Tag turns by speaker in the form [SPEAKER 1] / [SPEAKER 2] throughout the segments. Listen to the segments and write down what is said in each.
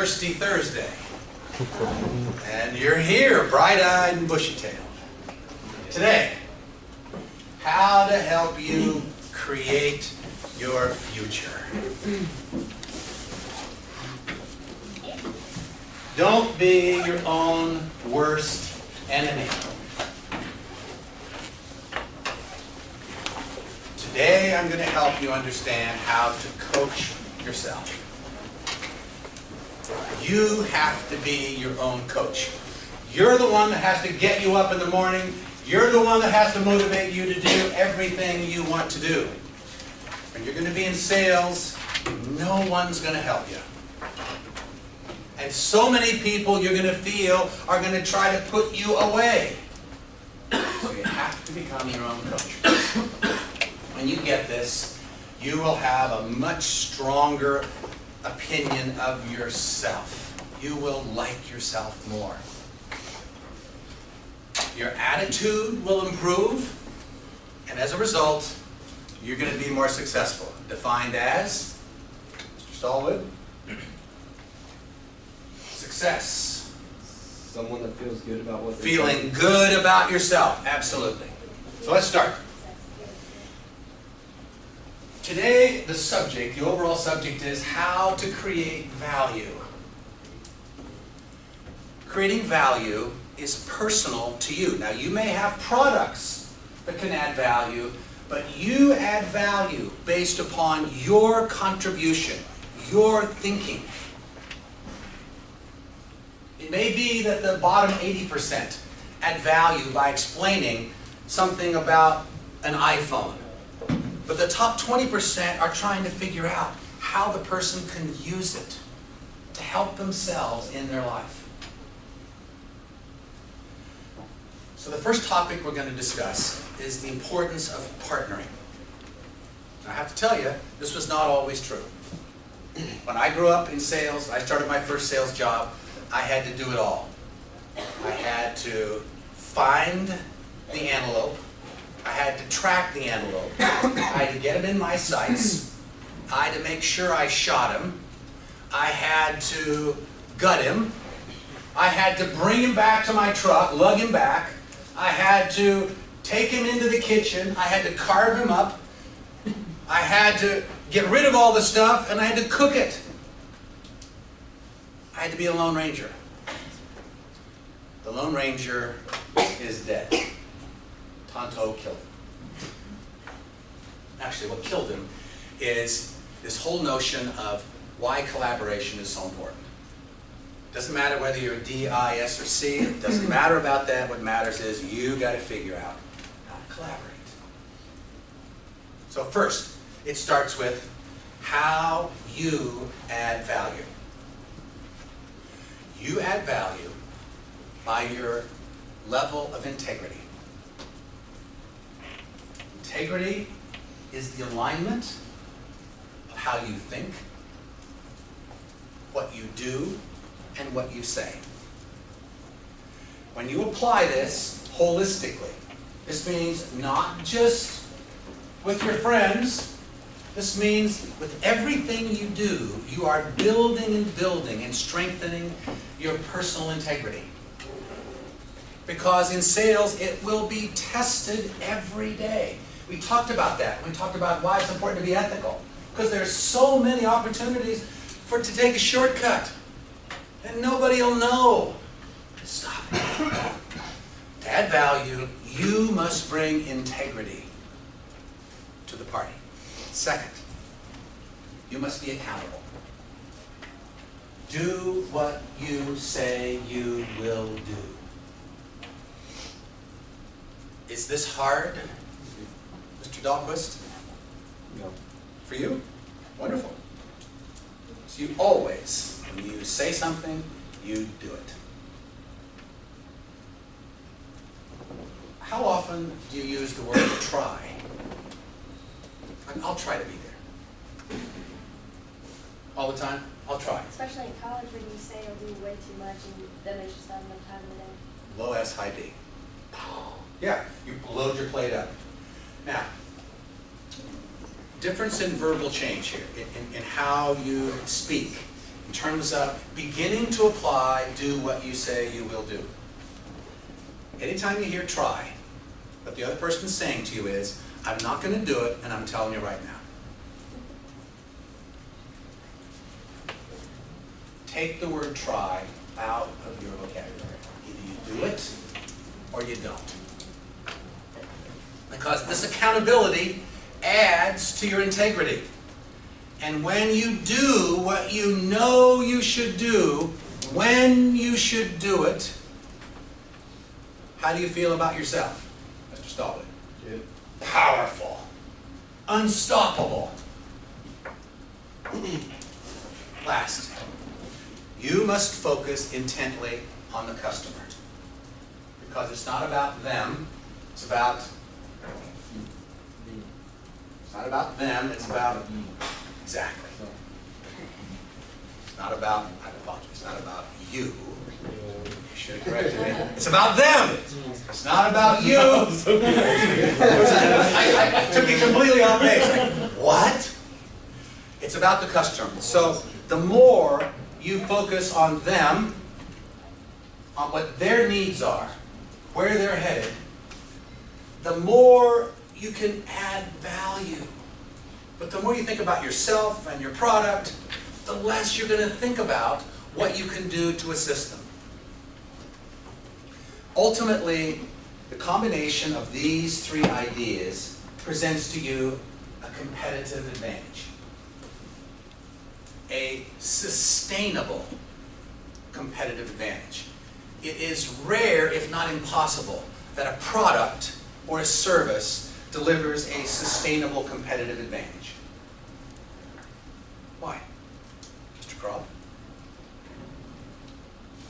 [SPEAKER 1] Thirsty Thursday. And you're here, bright-eyed and bushy-tailed. Today, how to help you create your future. Don't be your own worst enemy. Today, I'm going to help you understand how to coach yourself. You have to be your own coach. You're the one that has to get you up in the morning. You're the one that has to motivate you to do everything you want to do. When you're going to be in sales, no one's going to help you. And so many people you're going to feel are going to try to put you away. So you have to become your own coach. When you get this, you will have a much stronger opinion of yourself. You will like yourself more. Your attitude will improve, and as a result, you're going to be more successful. Defined as, Mr. Stallwood, success.
[SPEAKER 2] Someone that feels good about what they're
[SPEAKER 1] Feeling
[SPEAKER 2] doing.
[SPEAKER 1] good about yourself, absolutely. So let's start. Today, the subject, the overall subject is how to create value. Creating value is personal to you. Now, you may have products that can add value, but you add value based upon your contribution, your thinking. It may be that the bottom 80% add value by explaining something about an iPhone. But the top 20% are trying to figure out how the person can use it to help themselves in their life. So the first topic we're going to discuss is the importance of partnering. I have to tell you, this was not always true. When I grew up in sales, I started my first sales job, I had to do it all. I had to find the antelope. I had to track the antelope. I had to get him in my sights. I had to make sure I shot him. I had to gut him. I had to bring him back to my truck, lug him back. I had to take him into the kitchen. I had to carve him up. I had to get rid of all the stuff, and I had to cook it. I had to be a Lone Ranger. The Lone Ranger is dead. Tonto killed him. Actually, what killed him is this whole notion of why collaboration is so important. Doesn't matter whether you're a D, I, S, or C. It doesn't matter about that. What matters is you got to figure out how to collaborate. So first, it starts with how you add value. You add value by your level of integrity. Integrity is the alignment of how you think, what you do, and what you say. When you apply this holistically, this means not just with your friends, this means with everything you do, you are building and strengthening your personal integrity. Because in sales, it will be tested every day. We talked about that. We talked about why it's important to be ethical. Because there's so many opportunities to take a shortcut. And nobody will know. Stop it. To add value, you must bring integrity to the party. Second, you must be accountable. Do what you say you will do. Is this hard, Mr. Dahlquist?
[SPEAKER 2] No.
[SPEAKER 1] For you? Wonderful. So you always, when you say something, you do it. How often do you use the word try? Like, I'll try to be there. All the time? I'll try.
[SPEAKER 3] Especially in college when you say or do way too much and that makes you sound no time in the day.
[SPEAKER 1] Low S, high D. Yeah, you load your plate up. Now, difference in verbal change here, in how you speak. in terms of beginning to apply, do what you say you will do. Anytime you hear try, what the other person is saying to you is, I'm not going to do it, and I'm telling you right now. Take the word try out of your vocabulary. Either you do it, or you don't. Because this accountability adds to your integrity. And when you do what you know you should do, when you should do it, how do you feel about yourself, Mr. Stallman?
[SPEAKER 2] Good.
[SPEAKER 1] Powerful. Unstoppable. Last, you must focus intently on the customer. Because it's not about them, it's about them, it's about exactly. It's not about, I apologize, it's not about you. You should have corrected me. It's about them. It's not about you. I took it completely off base. Like, what? It's about the customer. So the more you focus on them, on what their needs are, where they're headed, the more you can add value. But the more you think about yourself and your product, the less you're going to think about what you can do to assist them. Ultimately, the combination of these three ideas presents to you a competitive advantage. A sustainable competitive advantage. It is rare, if not impossible, that a product or a service delivers a sustainable competitive advantage. Why? Mr. Kroll?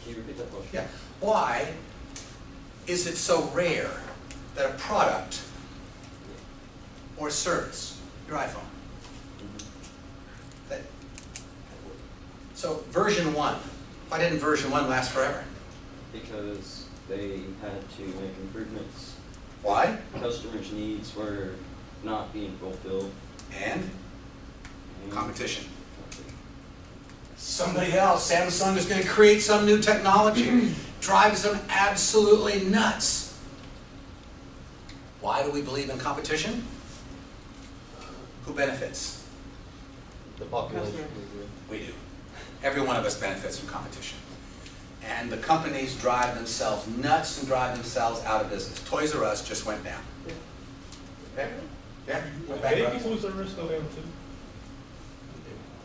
[SPEAKER 2] Can you repeat that question?
[SPEAKER 1] Yeah. Why is it so rare that a product or a service, your iPhone, that, so version 1, why didn't version 1 last forever?
[SPEAKER 2] Because they had to make improvements.
[SPEAKER 1] Why?
[SPEAKER 2] Customers' needs were not being fulfilled.
[SPEAKER 1] And competition. Somebody else, Samsung is going to create some new technology, drives them absolutely nuts. Why do we believe in competition? Who benefits?
[SPEAKER 2] The population.
[SPEAKER 1] We do. Every one of us benefits from competition. And the companies drive themselves nuts and drive themselves out of business. Toys R Us just went down. Okay? Yeah? Went bankrupt.
[SPEAKER 4] Baby food service go down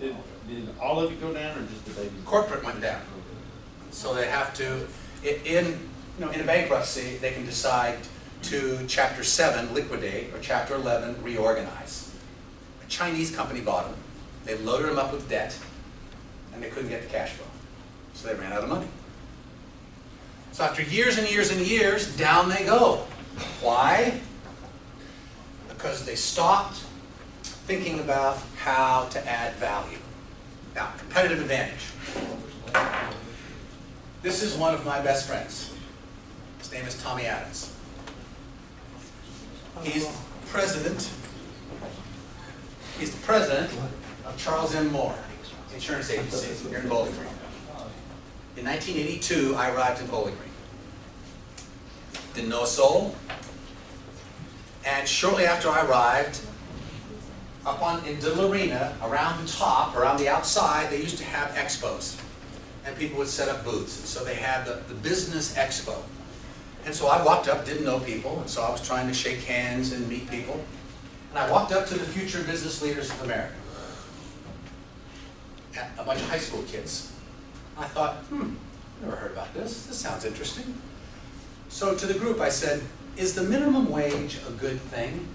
[SPEAKER 4] too? Did all of it go down or just the baby?
[SPEAKER 1] Corporate went down. So they have to, in a bankruptcy, they can decide to Chapter 7 liquidate or Chapter 11 reorganize. A Chinese company bought them. They loaded them up with debt, and they couldn't get the cash flow. So they ran out of money. So after years and years and years, down they go. Why? Because they stopped thinking about how to add value. Now, competitive advantage. This is one of my best friends. His name is Tommy Adams. He's the president of Charles M. Moore Insurance Agency here in Bowling Green. In 1982, I arrived in Bowling Green. Didn't know a soul. And shortly after I arrived, in Diddle Arena, around the top, around the outside, they used to have expos. And people would set up booths. And so they had the business expo. And so I walked up, didn't know people, and so I was trying to shake hands and meet people. And I walked up to the future business leaders of America. A bunch of high school kids. I thought, never heard about this. This sounds interesting. So to the group I said, is the minimum wage a good thing?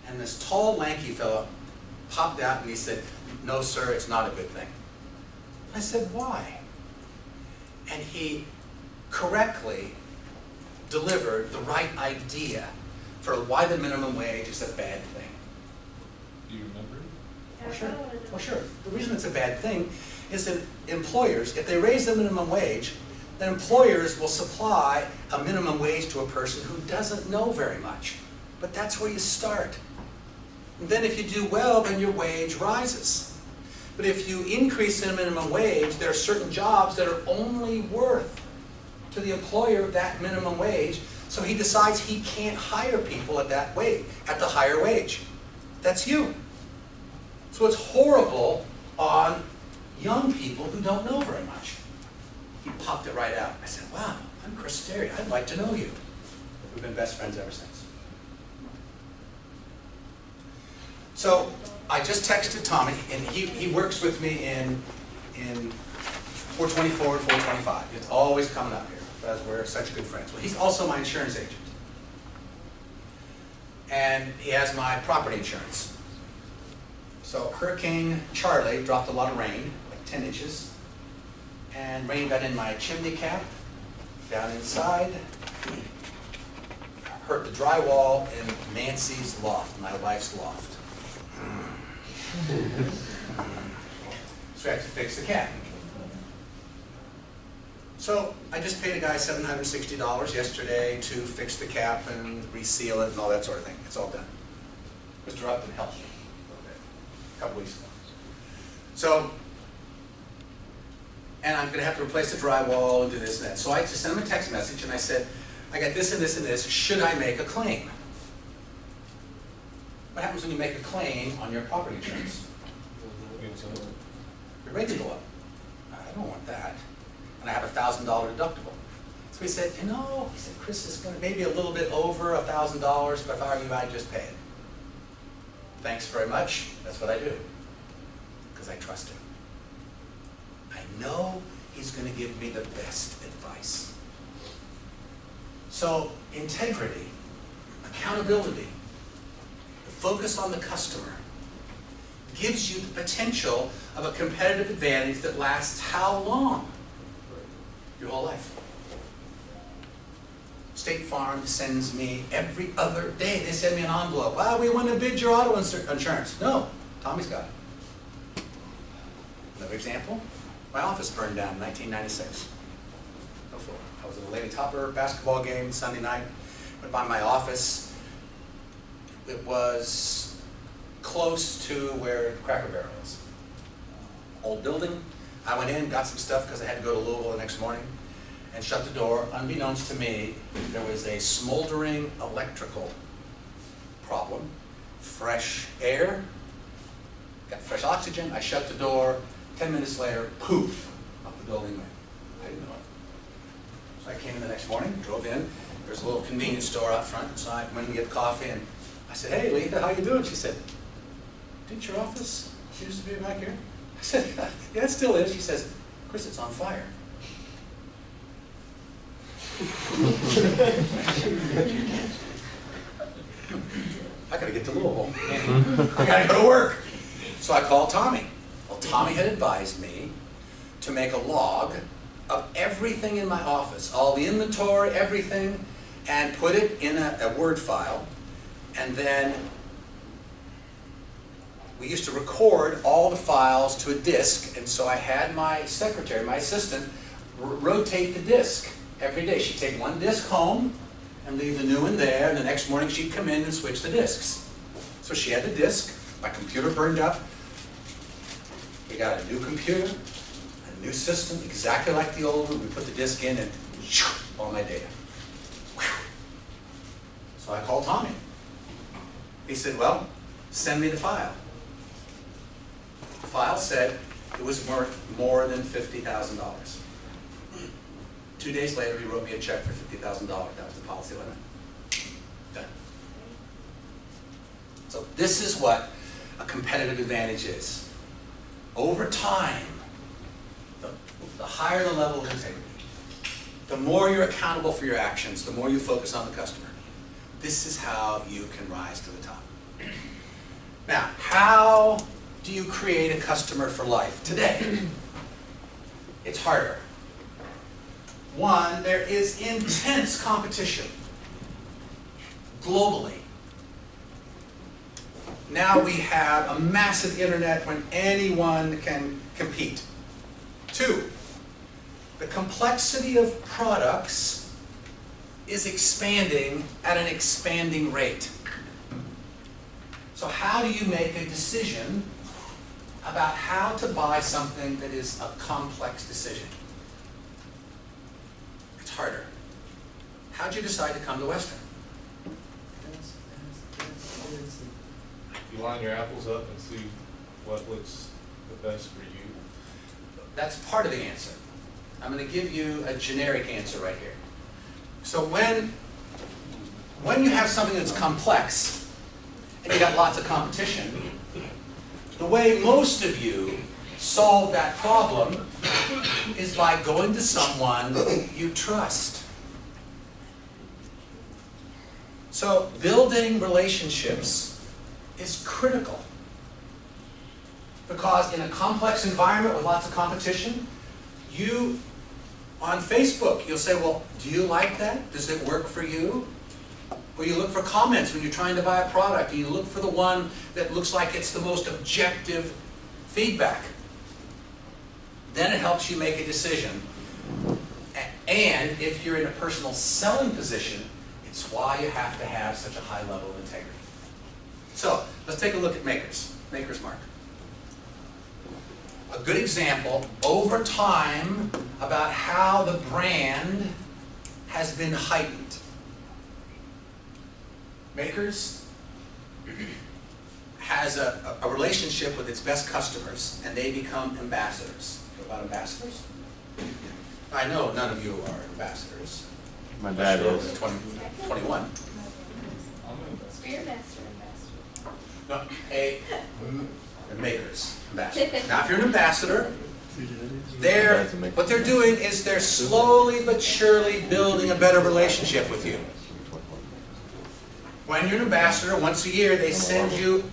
[SPEAKER 1] And this tall, lanky fellow popped out and he said, no, sir, it's not a good thing. I said, why? And he correctly delivered the right idea for why the minimum wage is a bad thing.
[SPEAKER 4] Do you remember?
[SPEAKER 1] Well, sure. Well, sure. The reason it's a bad thing is that employers, if they raise the minimum wage, then employers will supply a minimum wage to a person who doesn't know very much. But that's where you start. And then if you do well, then your wage rises. But if you increase the minimum wage, there are certain jobs that are only worth to the employer that minimum wage, so he decides he can't hire people at that wage, at the higher wage. That's you. So it's horrible on young people who don't know very much. He popped it right out. I said, wow, I'm Chris Derry. I'd like to know you. We've been best friends ever since. So I just texted Tommy, and he works with me in 424 and 425. It's always coming up here, because we're such good friends. Well, he's also my insurance agent. And he has my property insurance. So Hurricane Charlie dropped a lot of rain, like 10 inches. And rain got in my chimney cap, down inside, hurt the drywall in Nancy's loft, my wife's loft. So I had to fix the cap. So I just paid a guy $760 yesterday to fix the cap and reseal it and all that sort of thing. It's all done. Mr. Upton helped me a little bit, a couple weeks ago. So, and I'm going to have to replace the drywall and do this and that. So I just sent him a text message and I said, I got this and this and this. Should I make a claim? What happens when you make a claim on your property insurance? Your rates go up. I don't want that. And I have a $1,000 deductible. So he said, you know, he said, Chris is going to maybe a little bit over $1,000, but if I were you, I'd just pay it. Thanks very much. That's what I do. Because I trust him. I know he's going to give me the best advice. So integrity, accountability, the focus on the customer gives you the potential of a competitive advantage that lasts how long? Your whole life. State Farm sends me every other day. They send me an envelope. Wow, we want to bid your auto insurance. No, Tommy's got it. Another example. My office burned down in 1996. Before. I was at a Lady Topper basketball game Sunday night. Went by my office. It was close to where Cracker Barrel is. Old building. I went in, got some stuff because I had to go to Louisville the next morning, and shut the door. Unbeknownst to me, there was a smoldering electrical problem. Fresh air, got fresh oxygen. I shut the door. 10 minutes later, poof, up the building went. I didn't know it. So I came in the next morning, drove in. There's a little convenience store out front, so I went to get coffee, and I said, hey, Lita, how you doing? She said, didn't your office used to be back here? I said, yeah, it still is. She says, Chris, it's on fire. I gotta get to Louisville. I gotta go to work. So I called Tommy. Well, Tommy had advised me to make a log of everything in my office, all the inventory, everything, and put it in a Word file. And then we used to record all the files to a disk, and so I had my secretary, my assistant, rotate the disk every day. She'd take one disk home and leave the new one there, and the next morning she'd come in and switch the disks. So she had the disk, my computer burned up, we got a new computer, a new system, exactly like the old one. We put the disk in and all my data. So I called Tommy. He said, well, send me the file. The file said it was worth more than $50,000. 2 days later, he wrote me a check for $50,000. That was the policy limit. Done. So this is what a competitive advantage is. Over time, the higher the level of integrity, the more you're accountable for your actions, the more you focus on the customer. This is how you can rise to the top. Now, how do you create a customer for life today? It's harder. One, there is intense competition globally. Now we have a massive internet when anyone can compete. Two, the complexity of products is expanding at an expanding rate. So how do you make a decision about how to buy something that is a complex decision. It's harder. How'd you decide to come to Western?
[SPEAKER 5] You line your apples up and see what looks the best for you.
[SPEAKER 1] That's part of the answer. I'm going to give you a generic answer right here. So when you have something that's complex and you got lots of competition, the way most of you solve that problem is by going to someone you trust. So building relationships is critical. Because in a complex environment with lots of competition, on Facebook, you'll say, well, do you like that? Does it work for you? Or you look for comments when you're trying to buy a product, and you look for the one that looks like it's the most objective feedback. Then it helps you make a decision. And if you're in a personal selling position, it's why you have to have such a high level of integrity. So, let's take a look at Maker's Mark. A good example over time about how the brand has been heightened. Maker's has a relationship with its best customers, and they become ambassadors. You know about ambassadors? I know none of you are ambassadors.
[SPEAKER 2] My dad
[SPEAKER 1] Sure,
[SPEAKER 2] is.
[SPEAKER 1] 21.
[SPEAKER 3] Spear master,
[SPEAKER 1] No, a Maker's ambassador. Now, if you're an ambassador, what they're doing is they're slowly but surely building a better relationship with you. When you're an ambassador, once a year, they send you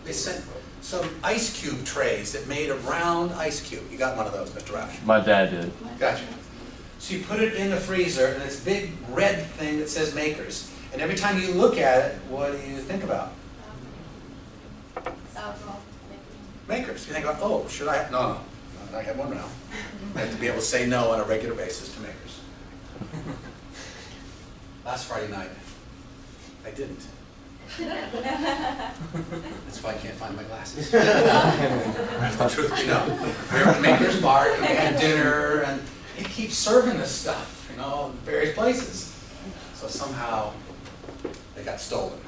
[SPEAKER 1] they sent some ice cube trays that made a round ice cube. You got one of those, Mr. Roush?
[SPEAKER 2] My dad did.
[SPEAKER 1] Gotcha. So you put it in the freezer, and it's a big red thing that says Maker's. And every time you look at it, what do you think about?
[SPEAKER 3] alcohol.
[SPEAKER 1] Maker's. You think about, oh, should I have? No. I have one now. I have to be able to say no on a regular basis to Maker's. Last Friday night, I didn't. That's why I can't find my glasses. That's the truth, you know. We were at Maker's Bar, and we had dinner, and he keeps serving this stuff, you know, in various places. So somehow they got stolen.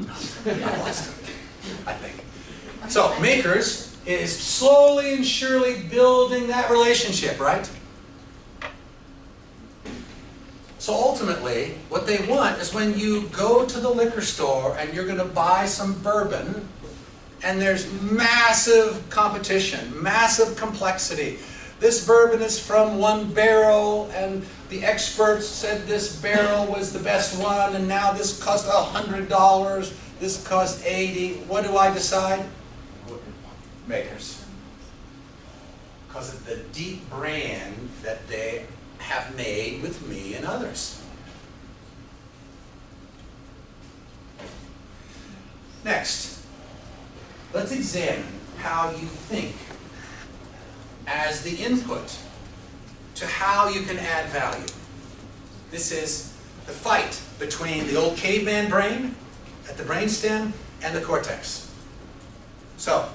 [SPEAKER 1] I lost them, I think. So Maker's is slowly and surely building that relationship, right? So ultimately, what they want is when you go to the liquor store and you're going to buy some bourbon, and there's massive competition, massive complexity. This bourbon is from one barrel, and the experts said this barrel was the best one, and now this cost $100, this cost $80. What do I decide? Maker's. Because of the deep brand that they have made with me and others. Next, let's examine how you think as the input to how you can add value. This is the fight between the old caveman brain at the brainstem and the cortex. So,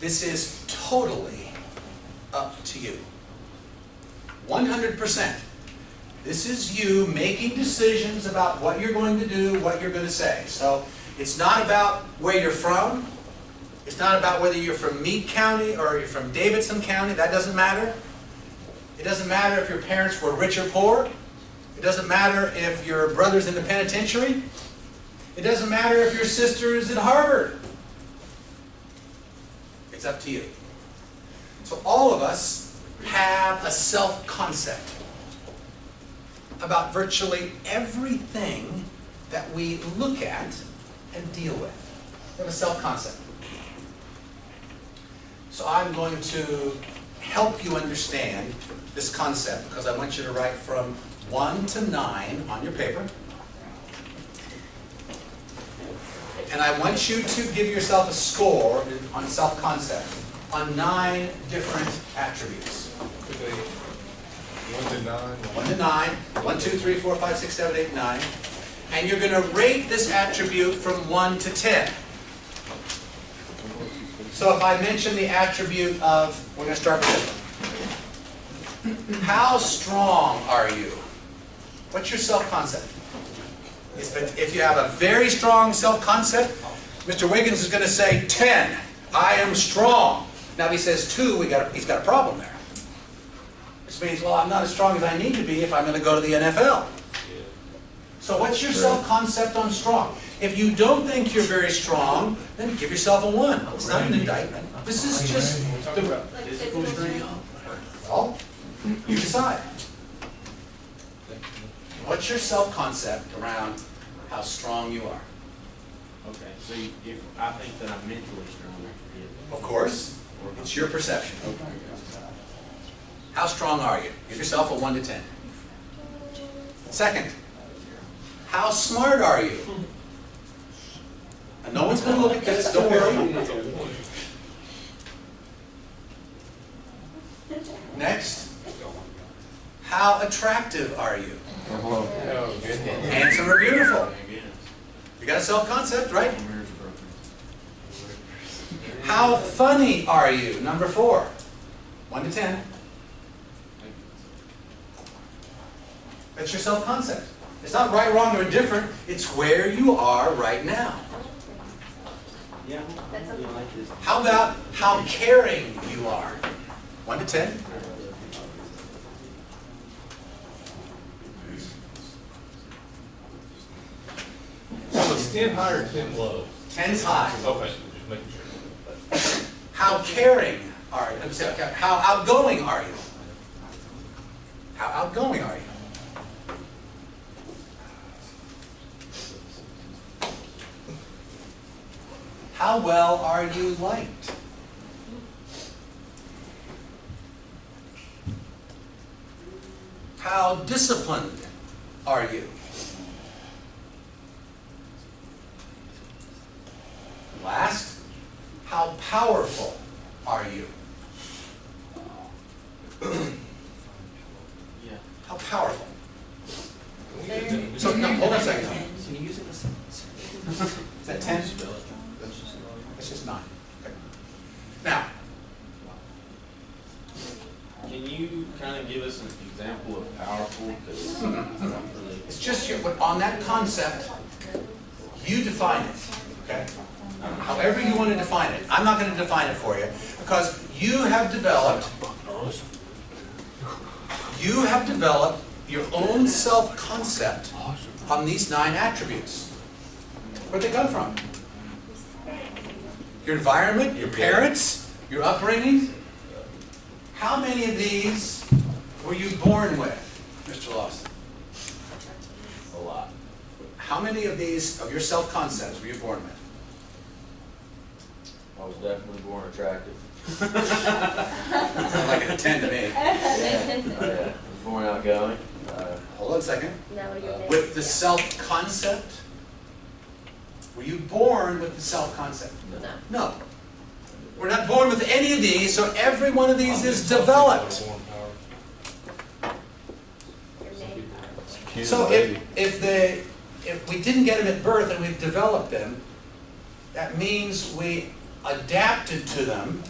[SPEAKER 1] this is totally up to you. 100%. This is you making decisions about what you're going to do, what you're going to say. So it's not about where you're from. It's not about whether you're from Meade County or you're from Davidson County. That doesn't matter. It doesn't matter if your parents were rich or poor. It doesn't matter if your brother's in the penitentiary. It doesn't matter if your sister is at Harvard. It's up to you. So all of us have a self-concept about virtually everything that we look at and deal with. We have a self-concept. So I'm going to help you understand this concept because I want you to write from 1 to 9 on your paper. And I want you to give yourself a score on self-concept on 9 different attributes.
[SPEAKER 5] 1 to 9.
[SPEAKER 1] 1 to 9. 1, 2, 3, 4, 5, 6, 7, 8, 9. And you're going to rate this attribute from 1 to 10. So if I mention the attribute of, we're going to start with this one. How strong are you? What's your self-concept? If you have a very strong self-concept, Mr. Wiggins is going to say 10. I am strong. Now if he says 2, he's got a problem there. Which means, well, I'm not as strong as I need to be if I'm going to go to the NFL. So what's your self-concept on strong? If you don't think you're very strong, then give yourself a 1. It's not an indictment. This is just the
[SPEAKER 3] Physical strength.
[SPEAKER 1] well, you decide. What's your self-concept around how strong you are?
[SPEAKER 4] Okay, so if I think that I'm mentally strong,
[SPEAKER 1] Of course, it's your perception. How strong are you? Give yourself a 1 to 10. Second, how smart are you? And no one's going to look at this, don't worry. Next, how attractive are you? Handsome or beautiful? You got a self-concept, right? How funny are you? Number 4. 1 to 10. That's your self-concept. It's not right, wrong, or indifferent. It's where you are right now.
[SPEAKER 2] Yeah.
[SPEAKER 3] That's okay.
[SPEAKER 1] How about how caring you are? 1 to 10.
[SPEAKER 5] So it's 10 high or 10 low?
[SPEAKER 1] 10's high.
[SPEAKER 5] Okay, just making sure.
[SPEAKER 1] How caring are you? How outgoing are you? How outgoing are you? How well are you liked? How disciplined are you? Last, how powerful are you?
[SPEAKER 4] yeah.
[SPEAKER 1] How powerful? So, no, hold on a second.
[SPEAKER 2] Can you use it in a sentence?
[SPEAKER 1] Is that 10? It's just 9. Okay. Now,
[SPEAKER 4] Can you kind of give us an example of powerful? Because I don't really.
[SPEAKER 1] it's just your, but on that concept, you define it, okay? However you want to define it. I'm not going to define it for you because you have developed your own self-concept on these 9 attributes. Where'd they come from? Your environment, your parents, your upbringing. How many of these were you born with, Mr. Lawson?
[SPEAKER 2] A lot.
[SPEAKER 1] How many of these, of your self-concepts, were you born with?
[SPEAKER 2] I was definitely born attractive.
[SPEAKER 1] Sounds like a 10 to me.
[SPEAKER 2] I was born outgoing.
[SPEAKER 1] Hold on a second.
[SPEAKER 3] No, you're
[SPEAKER 1] With the self-concept? Were you born with the self-concept?
[SPEAKER 3] No.
[SPEAKER 1] No. We're not born with any of these, so every one of these is developed.
[SPEAKER 3] Your name.
[SPEAKER 1] So if we didn't get them at birth and we've developed them, that means we adapted to them.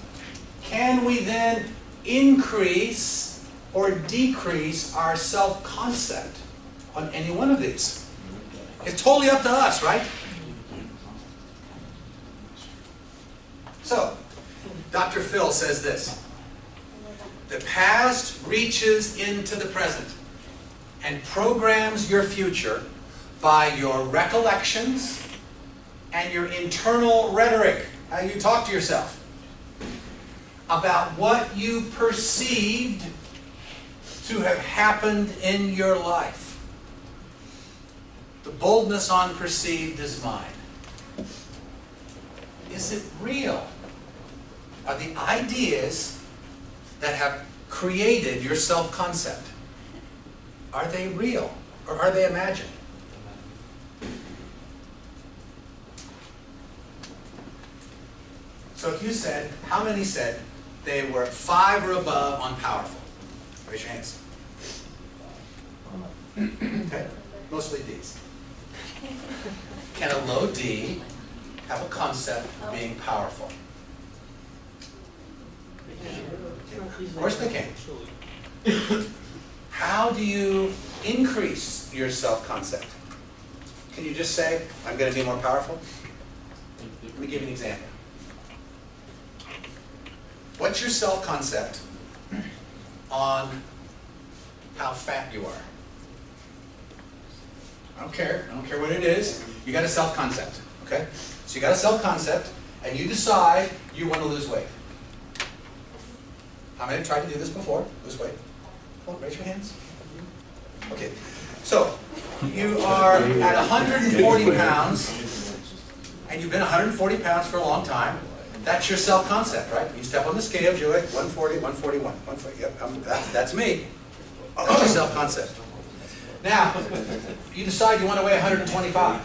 [SPEAKER 1] Can we then increase or decrease our self-concept on any one of these? It's totally up to us, right? So, Dr. Phil says this: the past reaches into the present and programs your future by your recollections and your internal rhetoric, how you talk to yourself, about what you perceived to have happened in your life. The boldness on perceived is mine. Is it real? Are the ideas that have created your self-concept, are they real or are they imagined? So if you said, how many said they were 5 or above on powerful? Raise your hands. Okay, mostly D's. Can a low D have a concept of being powerful? Of course they can. How do you increase your self-concept? Can you just say, I'm going to be more powerful? Let me give you an example. What's your self-concept on how fat you are? I don't care what it is. You got a self-concept, okay? So you got a self-concept, and you decide you want to lose weight. How many have tried to do this before? Lose weight? Come on, raise your hands. Okay, so you are at 140 pounds, and you've been 140 pounds for a long time. That's your self-concept, right? You step on the scale, you're like 140, 141, 140. Yep, that's me. That's your self-concept. Now, you decide you want to weigh 125.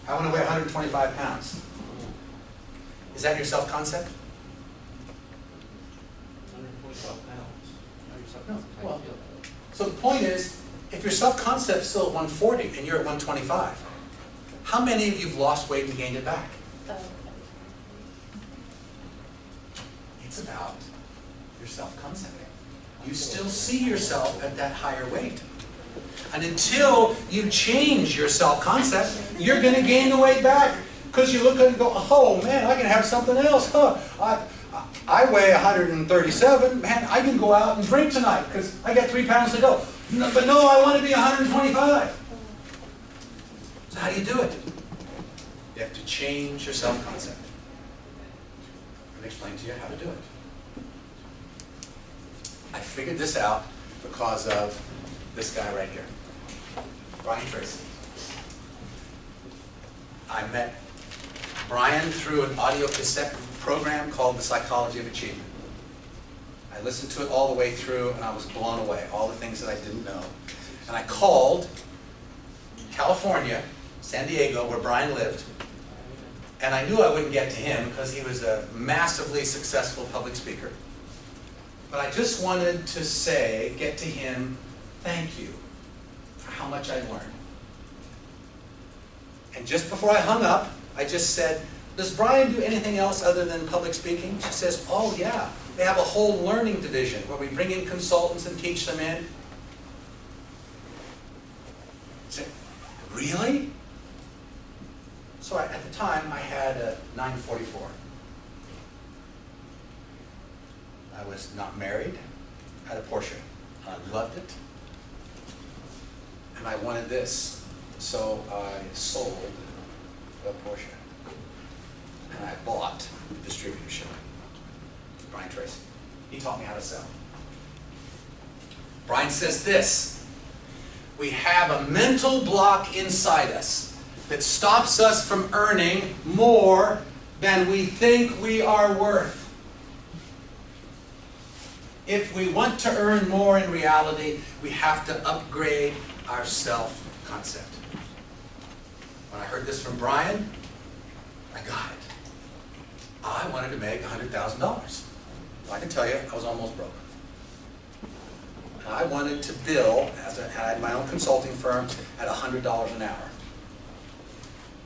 [SPEAKER 1] I want to weigh 125 pounds. Is that your self-concept?
[SPEAKER 4] 125 pounds.
[SPEAKER 1] No. Well, so the point is, if your self-concept is still at 140 and you're at 125, how many of you have lost weight and gained it back? It's about your self-concept. You still see yourself at that higher weight. And until you change your self-concept, you're going to gain the weight back. Because you look at it and go, oh man, I can have something else. Huh? I weigh 137. Man, I can go out and drink tonight because I got 3 pounds to go. No, but no, I want to be 125. So how do you do it? You have to change your self-concept. I'm going to explain to you how to do it. I figured this out because of this guy right here, Brian Tracy. I met Brian through an audio cassette program called The Psychology of Achievement. I listened to it all the way through and I was blown away, all the things that I didn't know. And I called California, San Diego, where Brian lived, and I knew I wouldn't get to him because he was a massively successful public speaker. But I just wanted to say, get to him, thank you for how much I learned. And just before I hung up, I just said, does Brian do anything else other than public speaking? She says, oh yeah, they have a whole learning division where we bring in consultants and teach them in. I said, really? So at the time, I had a 944. I was not married, I had a Porsche. I loved it. And I wanted this, so I sold the Porsche. And I bought the distributorship. Brian Tracy. He taught me how to sell. Brian says this: we have a mental block inside us that stops us from earning more than we think we are worth. If we want to earn more in reality, we have to upgrade our self-concept. When I heard this from Brian, I got it. I wanted to make $100,000. I can tell you, I was almost broke. I wanted to bill, I had my own consulting firm, at $100 an hour.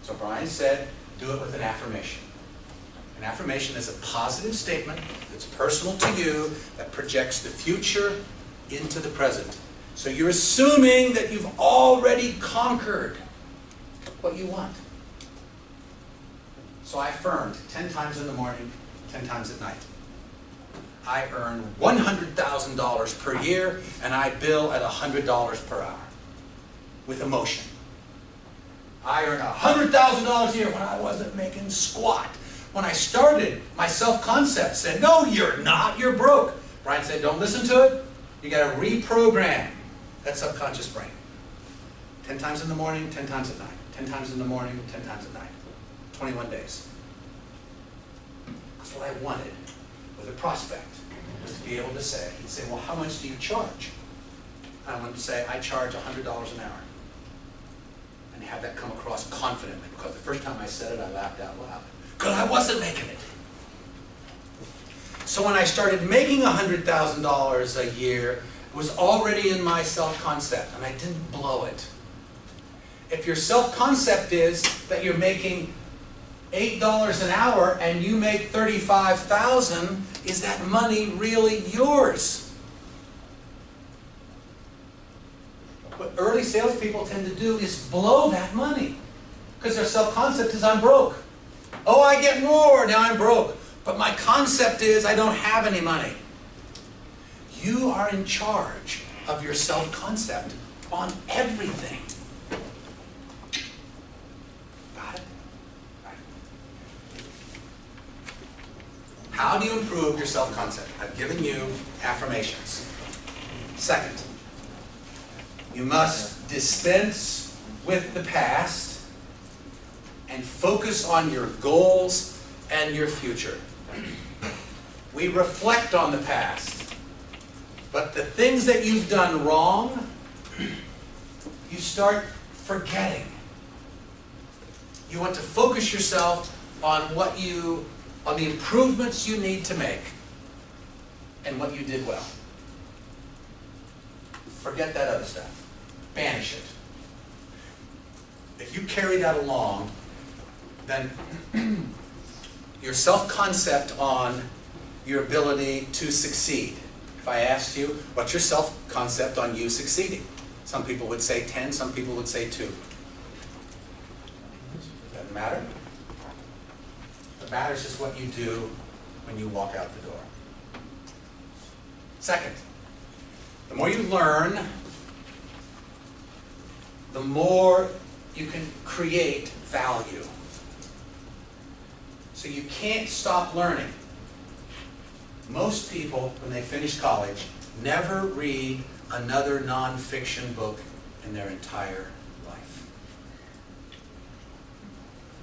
[SPEAKER 1] So Brian said, do it with an affirmation. An affirmation is a positive statement that's personal to you, that projects the future into the present. So you're assuming that you've already conquered what you want. So I affirmed 10 times in the morning, 10 times at night. I earn $100,000 per year, and I bill at $100 per hour with emotion. I earn $100,000 a year when I wasn't making squat. When I started, my self-concept said, no, you're not, you're broke. Brian said, don't listen to it. You got to reprogram that subconscious brain. 10 times in the morning, 10 times at night. 10 times in the morning, 10 times at night. 21 days. That's what I wanted with a prospect, was to be able to say, he'd say, well, how much do you charge? And I wanted to say, I charge $100 an hour. And have that come across confidently, because the first time I said it, I laughed out loud. Because I wasn't making it. So when I started making $100,000 a year, it was already in my self-concept, and I didn't blow it. If your self-concept is that you're making $8 an hour and you make $35,000, is that money really yours? What early salespeople tend to do is blow that money because their self-concept is I'm broke. Oh, I get more, now I'm broke. But my concept is I don't have any money. You are in charge of your self-concept on everything. Got it? Right. How do you improve your self-concept? I've given you affirmations. Second, you must dispense with the past and focus on your goals and your future. We reflect on the past, but the things that you've done wrong, you start forgetting. You want to focus yourself on on the improvements you need to make and what you did well. Forget that other stuff. Banish it. If you carry that along, then your self-concept on your ability to succeed. If I asked you, what's your self-concept on you succeeding? Some people would say 10, some people would say 2. Doesn't matter. What matters is what you do when you walk out the door. Second, the more you learn, the more you can create value. So you can't stop learning. Most people, when they finish college, never read another nonfiction book in their entire life.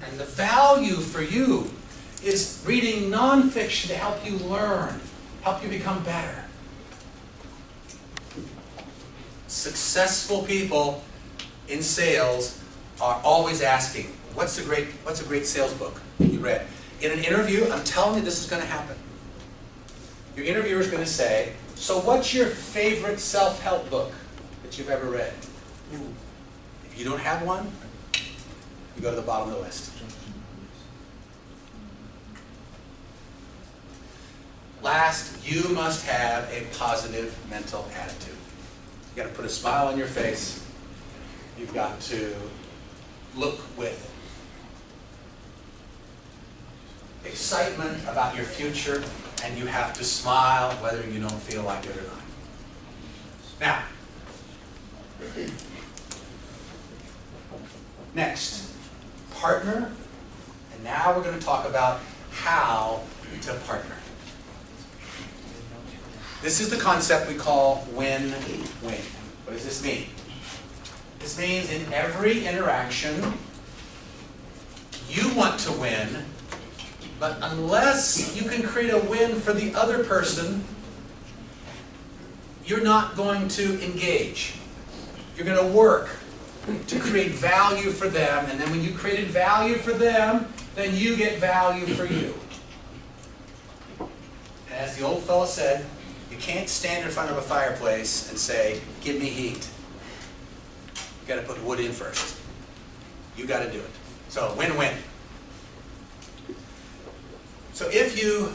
[SPEAKER 1] And the value for you is reading nonfiction to help you learn, help you become better. Successful people in sales are always asking, what's a great sales book you read? In an interview, I'm telling you this is going to happen. Your interviewer is going to say, so what's your favorite self-help book that you've ever read? If you don't have one, you go to the bottom of the list. Last, you must have a positive mental attitude. You've got to put a smile on your face. You've got to look with excitement about your future, and you have to smile whether you don't feel like it or not. Now, next, partner, and now we're going to talk about how to partner. This is the concept we call win-win. What does this mean? This means in every interaction, you want to win, but unless you can create a win for the other person, you're not going to engage. You're going to work to create value for them, and then when you created value for them, then you get value for you. And as the old fellow said, you can't stand in front of a fireplace and say, give me heat. You've got to put wood in first. You've got to do it. So win-win. So if you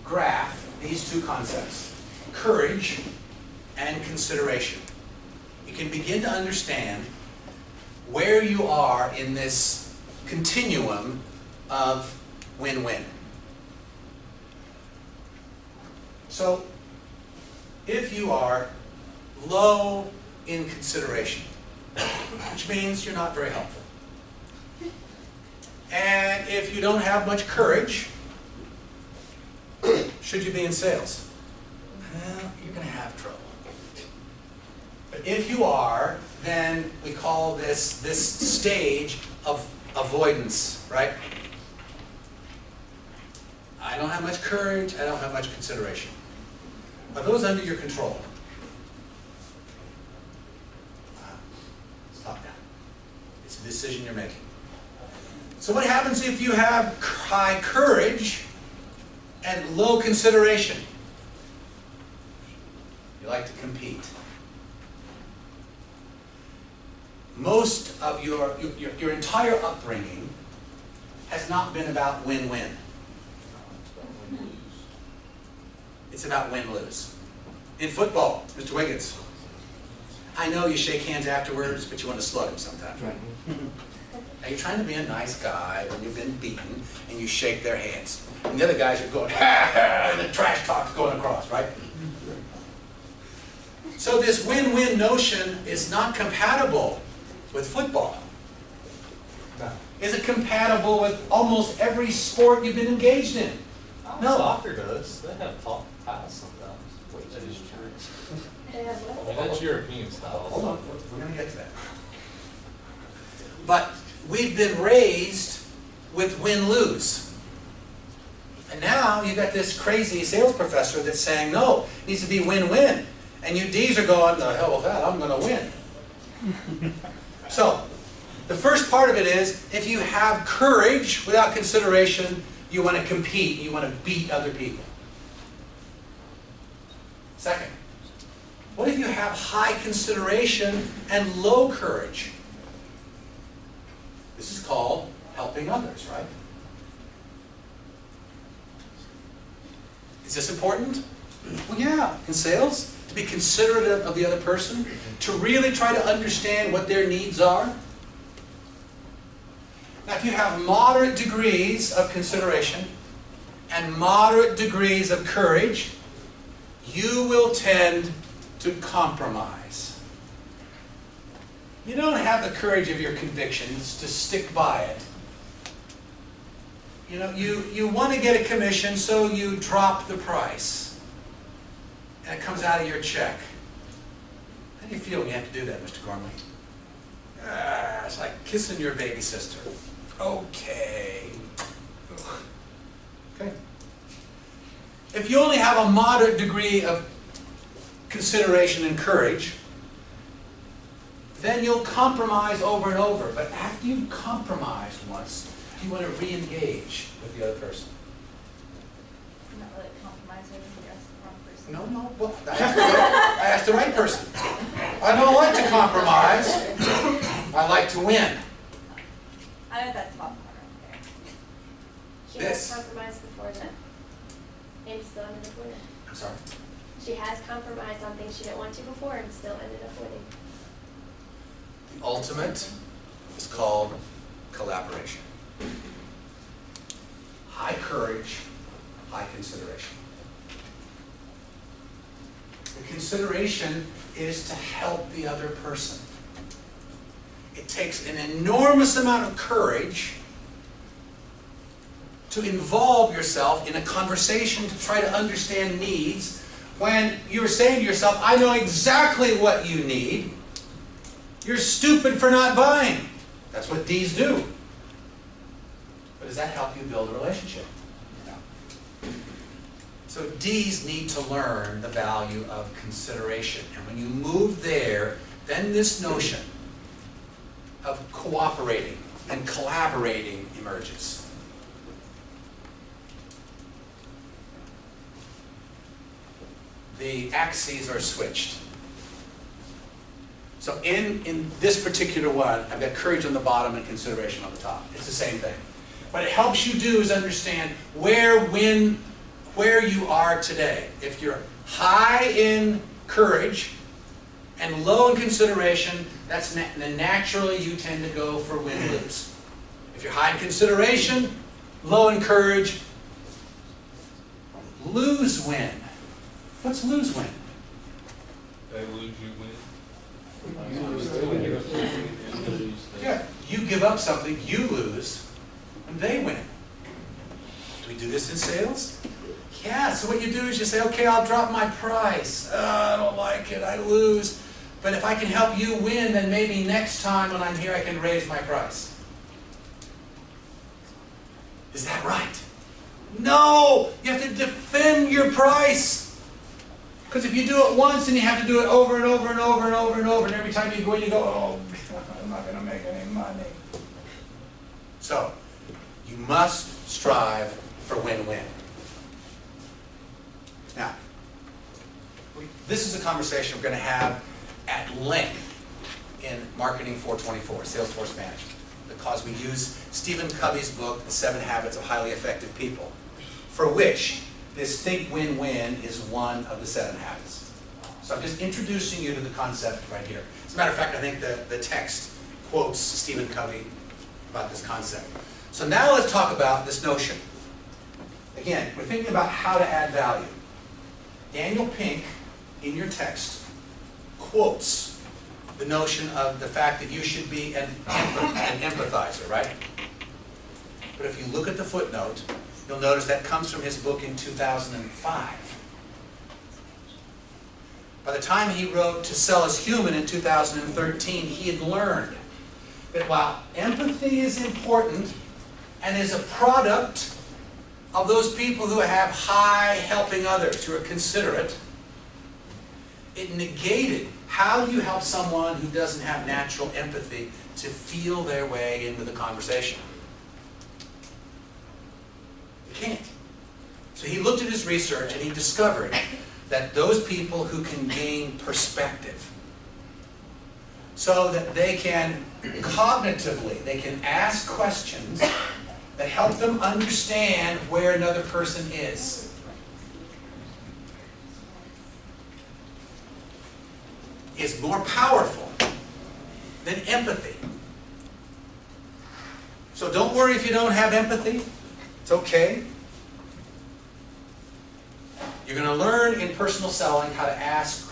[SPEAKER 1] graph these two concepts, courage and consideration, you can begin to understand where you are in this continuum of win-win. So, if you are low in consideration, which means you're not very helpful, and if you don't have much courage, should you be in sales? Well, you're going to have trouble. But if you are, then we call this stage of avoidance, right? I don't have much courage, I don't have much consideration. Are those under your control? Stop that. It's a decision you're making. So what happens if you have high courage and low consideration? You like to compete. Most of your entire upbringing has not been about win-win. It's about win-lose. In football, Mr. Wiggins, I know you shake hands afterwards, but you want to slug them sometimes, right? Now you're trying to be a nice guy when you've been beaten, and you shake their hands. And the other guys are going, ha ha, and the trash talk's going across, right? So this win-win notion is not compatible with football. Is it compatible with almost every sport you've been engaged in? No.
[SPEAKER 5] Soccer does. They have top pass sometimes.
[SPEAKER 4] That is true.
[SPEAKER 3] They have what?
[SPEAKER 5] That's European style.
[SPEAKER 1] Hold on, we're going to get to that. But we've been raised with win-lose. And now you've got this crazy sales professor that's saying, no, it needs to be win-win. And you D's are going, the hell with that, I'm going to win. So, the first part of it is, if you have courage without consideration, you want to compete, you want to beat other people. Second, what if you have high consideration and low courage? This is called helping others, right? Is this important? Well, yeah, in sales, to be considerate of the other person, to really try to understand what their needs are. Now, if you have moderate degrees of consideration and moderate degrees of courage, you will tend to compromise. You don't have the courage of your convictions to stick by it. You know, you want to get a commission, so you drop the price. And it comes out of your check. How do you feel when you have to do that, Mr. Gormley? It's like kissing your baby sister. Okay. Okay. If you only have a moderate degree of consideration and courage, then you'll compromise over and over. But after you've compromised once, you want to re-engage with the other person.
[SPEAKER 3] I'm not really compromising if you ask the wrong person.
[SPEAKER 1] No, well, I asked the right person. I don't like to compromise. I like to win.
[SPEAKER 3] I know that top part right there. She
[SPEAKER 1] This.
[SPEAKER 3] has compromised before then. And still ended up winning.
[SPEAKER 1] I'm sorry.
[SPEAKER 3] She has compromised on things she didn't want to before and still ended up winning.
[SPEAKER 1] The ultimate is called collaboration. High courage, high consideration. The consideration is to help the other person. It takes an enormous amount of courage to involve yourself in a conversation to try to understand needs when you're saying to yourself, I know exactly what you need. You're stupid for not buying. That's what D's do. But does that help you build a relationship? No. So D's need to learn the value of consideration. And when you move there, then this notion of cooperating and collaborating emerges. The axes are switched. So in this particular one, I've got courage on the bottom and consideration on the top. It's the same thing. What it helps you do is understand where you are today. If you're high in courage and low in consideration, then naturally you tend to go for win-lose. If you're high in consideration, low in courage, lose-win. What's lose-win?
[SPEAKER 5] They lose, you win.
[SPEAKER 1] Yeah, you give up something, you lose, and they win. Do we do this in sales? Yeah, so what you do is you say, okay, I'll drop my price. I don't like it, I lose. But if I can help you win, then maybe next time when I'm here I can raise my price. Is that right? No! You have to defend your price. Because if you do it once and you have to do it over and over and over and over and over, and every time you go in you go, oh, I'm not going to make any money. So, you must strive for win-win. Now, this is a conversation we're going to have at length in Marketing 424, Salesforce Management, because we use Stephen Covey's book, The 7 Habits of Highly Effective People, for which this think win-win is one of the 7 habits. So I'm just introducing you to the concept right here. As a matter of fact, I think the text quotes Stephen Covey about this concept. So now let's talk about this notion. Again, we're thinking about how to add value. Daniel Pink, in your text, quotes the notion of the fact that you should be an empathizer, right? But if you look at the footnote, you'll notice that comes from his book in 2005. By the time he wrote To Sell Is Human in 2013, he had learned that while empathy is important and is a product of those people who have high helping others, who are considerate, it negated how you help someone who doesn't have natural empathy to feel their way into the conversation. You can't. So he looked at his research and he discovered that those people who can gain perspective, so that they can cognitively, they can ask questions that help them understand where another person is, is more powerful than empathy. So don't worry if you don't have empathy. It's okay. You're going to learn in personal selling how to ask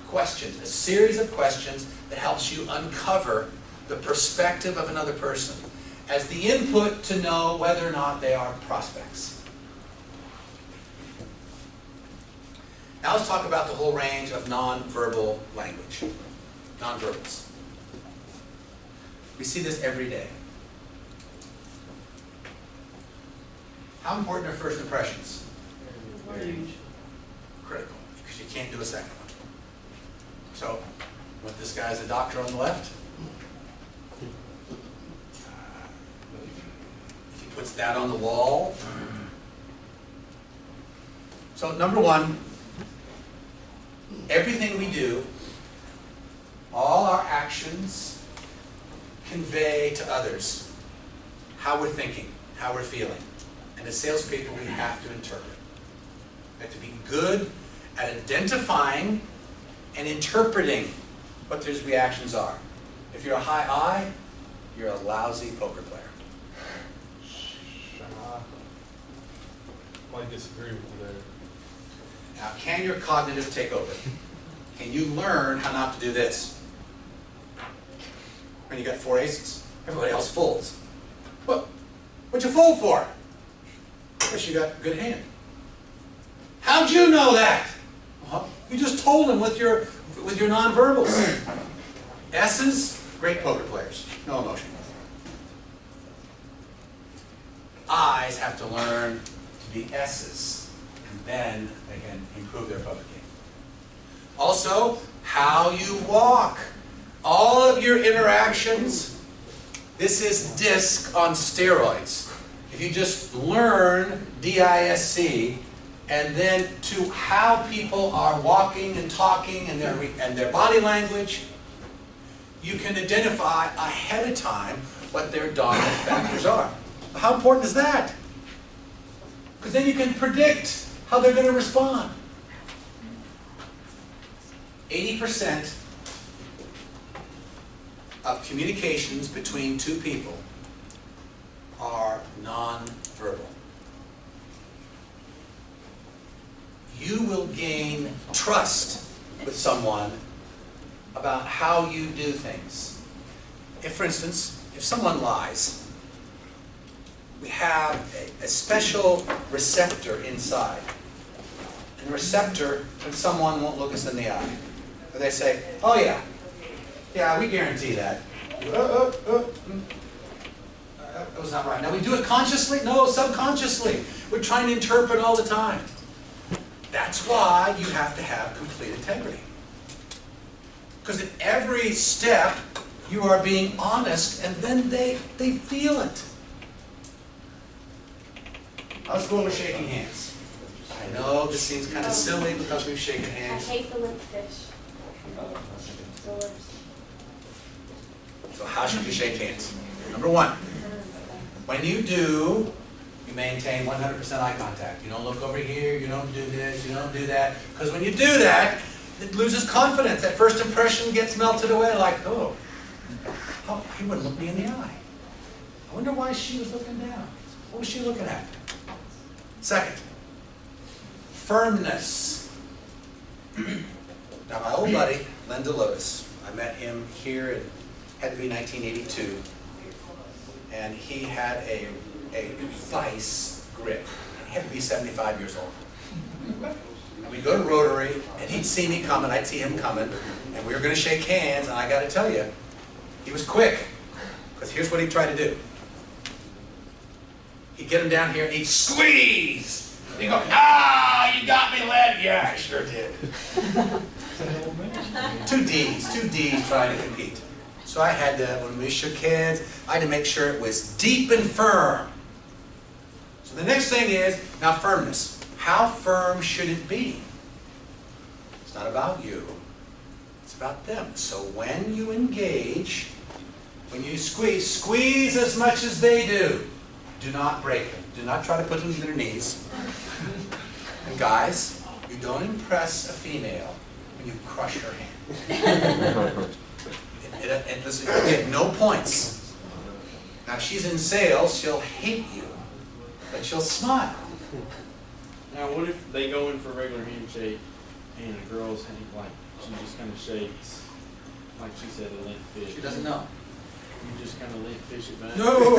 [SPEAKER 1] questions, a series of questions that helps you uncover the perspective of another person as the input to know whether or not they are prospects. Now let's talk about the whole range of nonverbal language, nonverbals. We see this every day. How important are first impressions?
[SPEAKER 3] Huge.
[SPEAKER 1] Critical, because you can't do a second one. So, what this guy's a doctor on the left. If he puts that on the wall. So, number one, everything we do, all our actions, convey to others how we're thinking, how we're feeling. And as salespeople, we have to interpret. We have to be good at identifying and interpreting what those reactions are. If you're a high I, you're a lousy poker player.
[SPEAKER 5] Might disagree with you there.
[SPEAKER 1] Now, can your cognitive take over? Can you learn how not to do this? When you got 4 aces, everybody else folds. What'd you fold for? Because you got a good hand. How'd you know that? Well, you just told him with your nonverbals. S's, great poker players, no emotion. I's have to learn to be S's, and then they can improve their poker game. Also, how you walk. All of your interactions, this is DISC on steroids. If you just learn DISC, and then to how people are walking and talking and their body language, you can identify ahead of time what their dominant factors are. How important is that? Because then you can predict how they're going to respond. 80% of communications between two people are non-verbal. You will gain trust with someone about how you do things. If, for instance, if someone lies, we have a special receptor inside. And the receptor, when someone won't look us in the eye, or they say, oh yeah, we guarantee that. That was not right. Now we do it consciously? No, subconsciously. We're trying to interpret all the time. That's why you have to have complete integrity. Because at every step, you are being honest, and then they feel it. Let's go over shaking hands. I know this seems kind of silly because we've shaken
[SPEAKER 3] I
[SPEAKER 1] hands.
[SPEAKER 3] hate the limp fish.
[SPEAKER 1] So how should we shake hands? Number one, When you do, you maintain 100% eye contact. You don't look over here, you don't do this, you don't do that. Because when you do that, it loses confidence. That first impression gets melted away like, oh, he wouldn't look me in the eye. I wonder why she was looking down. What was she looking at? Second, firmness. Now my old buddy, Len DeLotus, I met him here, it had to be 1982, and he had a vice grip. And he had to be 75 years old. And we'd go to Rotary, and he'd see me coming, I'd see him coming, and we were going to shake hands, and I got to tell you, he was quick, because here's what he'd try to do. He'd get him down here, and he'd squeeze! He'd go, ah, you got me, Len! Yeah, I sure did. Two D's trying to compete. So I had to, when we shook hands, I had to make sure it was deep and firm. So the next thing is, now firmness. How firm should it be? It's not about you. It's about them. So when you engage, when you squeeze as much as they do. Do not break them. Do not try to put them to their knees. And guys, you don't impress a female when you crush her hand. And listen, you get no points. Now, if she's in sales, she'll hate you, but she'll smile.
[SPEAKER 4] Now, what if they go in for a regular handshake and a girl's hand, like, she just kind of shakes, like she said, a limp fish?
[SPEAKER 1] She doesn't know.
[SPEAKER 4] You just kind of limp fish it back?
[SPEAKER 1] No,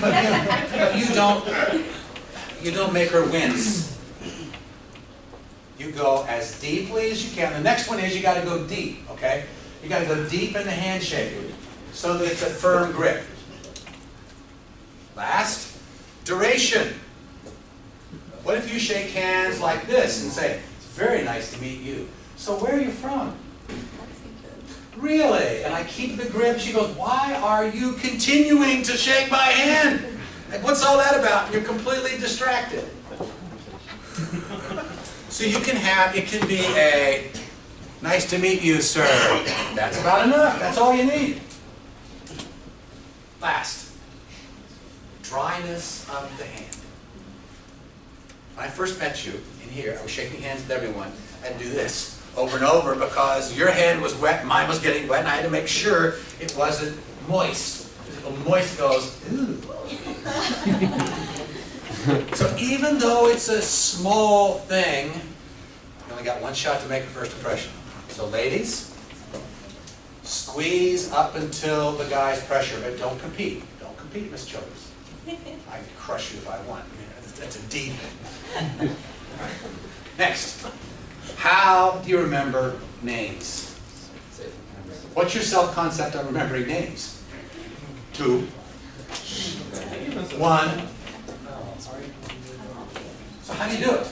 [SPEAKER 1] but you don't make her wince. You go as deeply as you can. The next one is you got to go deep, okay? You got to go deep in the handshake so that it's a firm grip. Last, duration. What if you shake hands like this and say, it's very nice to meet you. So where are you from? Really? And I keep the grip. She goes, why are you continuing to shake my hand? Like, what's all that about? And you're completely distracted. So you can have, it can be a, nice to meet you, sir. That's about enough. That's all you need. Last, dryness of the hand. When I first met you in here, I was shaking hands with everyone. I'd do this over and over because your hand was wet, mine was getting wet, and I had to make sure it wasn't moist. If moist goes, ooh. So even though it's a small thing, you only got one shot to make a first impression. So ladies, squeeze up until the guy's pressure, but don't compete. Don't compete, Miss Childers. I can crush you if I want. I mean, that's a D thing. Right. Next, how do you remember names? What's your self-concept on remembering names? 2, 1. So how do you do it?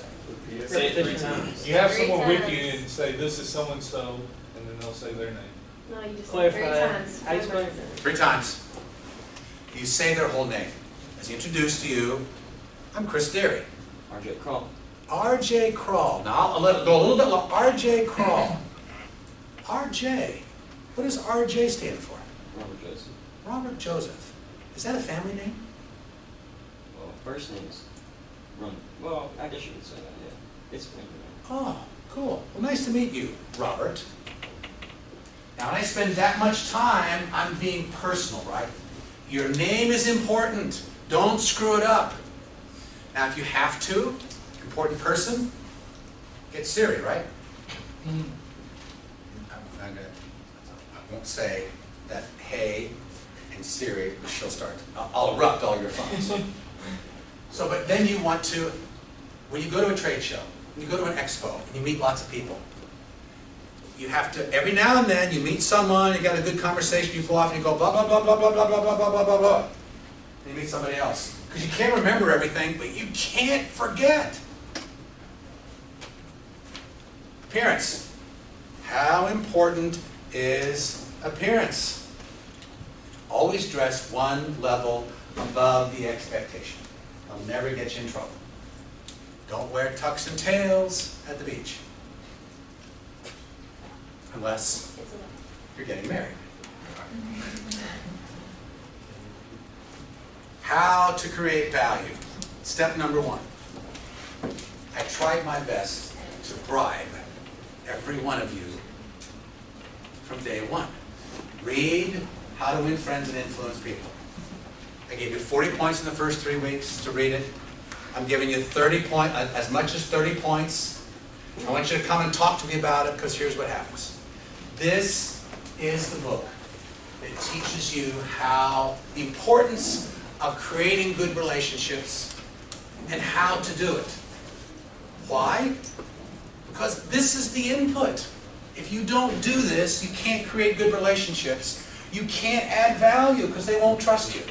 [SPEAKER 4] Say it 3 times.
[SPEAKER 5] You have someone with you and say, this is so-and-so, and then they'll say their name.
[SPEAKER 3] No, you just
[SPEAKER 6] Clarify.
[SPEAKER 3] 3 times.
[SPEAKER 6] How you spell it?
[SPEAKER 1] 3 times. You say their whole name. As he introduced to you, I'm Chris Derry.
[SPEAKER 2] RJ Crawl.
[SPEAKER 1] R.J. Crawl. Now, I'll let it go a little bit longer. R.J. Crawl. R.J. What does R.J. stand for?
[SPEAKER 2] Robert Joseph.
[SPEAKER 1] Robert Joseph. Is that a family name?
[SPEAKER 2] Well, first name's Ron. Well, I guess you could say that, yeah. It's a family name.
[SPEAKER 1] Oh, cool. Well, nice to meet you, Robert. Now, when I spend that much time, I'm being personal, right? Your name is important. Don't screw it up. Now, if you have to, important person, get Siri, right? I won't say that hey and Siri, because she'll start. I'll erupt all your phones. So, but then you want to, when you go to a trade show, when you go to an expo, and you meet lots of people, you have to, every now and then, you meet someone, you got a good conversation, you go off and you go blah, blah, blah, blah, blah, blah, blah, blah, blah, blah, blah, blah. And you meet somebody else. Because you can't remember everything, but you can't forget. Appearance. How important is appearance? Always dress one level above the expectation. They'll never get you in trouble. Don't wear tux and tails at the beach. Unless you're getting married. How to create value. Step number one. I tried my best to bribe every one of you from day one. Read How to Win Friends and Influence People. I gave you 40 points in the first 3 weeks to read it. I'm giving you as much as 30 points. I want you to come and talk to me about it, because here's what happens. This is the book that teaches you how the importance of creating good relationships and how to do it. Why? Because this is the input. If you don't do this, you can't create good relationships. You can't add value because they won't trust you.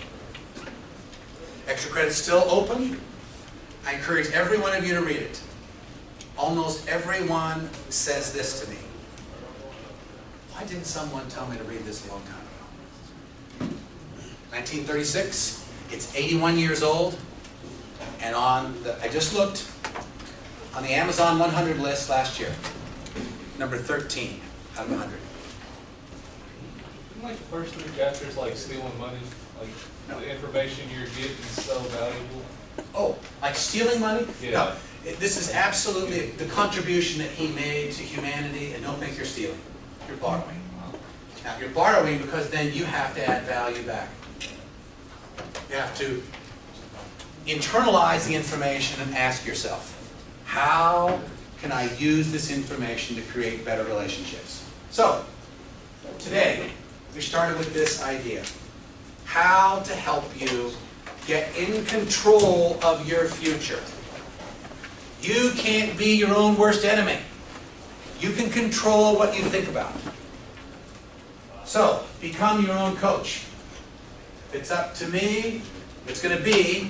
[SPEAKER 1] Extra credit's still open. I encourage every one of you to read it. Almost everyone says this to me. Why didn't someone tell me to read this a long time ago? 1936, it's 81 years old, and I just looked, on the Amazon 100 list last year, number 13 out of 100.
[SPEAKER 5] Isn't like the first 3 chapters like stealing money? Like the information you're getting is so valuable.
[SPEAKER 1] Oh, like stealing money?
[SPEAKER 5] Yeah.
[SPEAKER 1] No, this is absolutely the contribution that he made to humanity, and don't think you're stealing. You're borrowing. Now, you're borrowing because then you have to add value back. You have to internalize the information and ask yourself, how can I use this information to create better relationships? So, today, we started with this idea. How to help you get in control of your future. You can't be your own worst enemy. You can control what you think about. So, become your own coach. If it's up to me, it's going to be,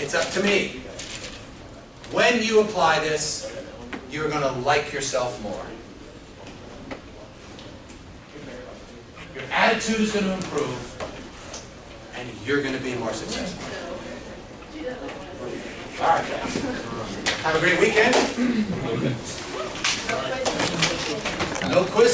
[SPEAKER 1] it's up to me. When you apply this, you're going to like yourself more. Your attitude is going to improve, and you're going to be more successful. All right, guys. Have a great weekend. No quiz.